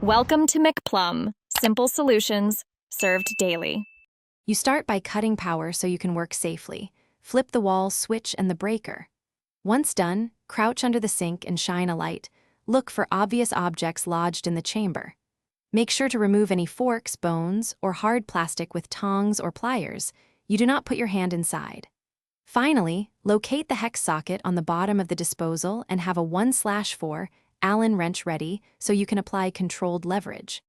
Welcome to McPlum, simple solutions served daily. You start by cutting power so you can work safely. Flip the wall, switch, and the breaker. Once done, crouch under the sink and shine a light. Look for obvious objects lodged in the chamber. Make sure to remove any forks, bones, or hard plastic with tongs or pliers. You do not put your hand inside. Finally, locate the hex socket on the bottom of the disposal and have a 1/4 Allen wrench ready so you can apply controlled leverage.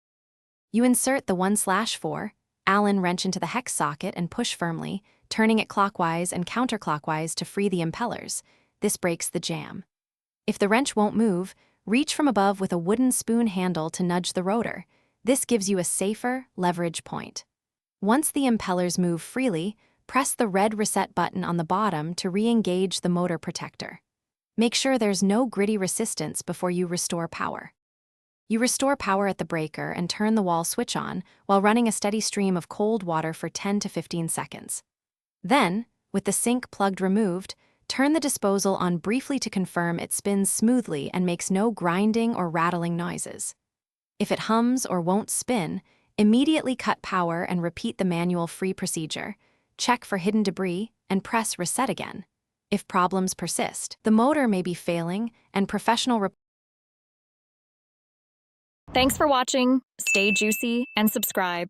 You insert the 1/4 Allen wrench into the hex socket and push firmly, turning it clockwise and counterclockwise to free the impellers. This breaks the jam. If the wrench won't move, reach from above with a wooden spoon handle to nudge the rotor. This gives you a safer leverage point. Once the impellers move freely, press the red reset button on the bottom to re-engage the motor protector. Make sure there's no gritty resistance before you restore power. You restore power at the breaker and turn the wall switch on while running a steady stream of cold water for 10 to 15 seconds. Then, with the sink plugged removed, turn the disposal on briefly to confirm it spins smoothly and makes no grinding or rattling noises. If it hums or won't spin, immediately cut power and repeat the manual free procedure. Check for hidden debris and press reset again. If problems persist, the motor may be failing and professional Thanks for watching. Stay juicy and subscribe.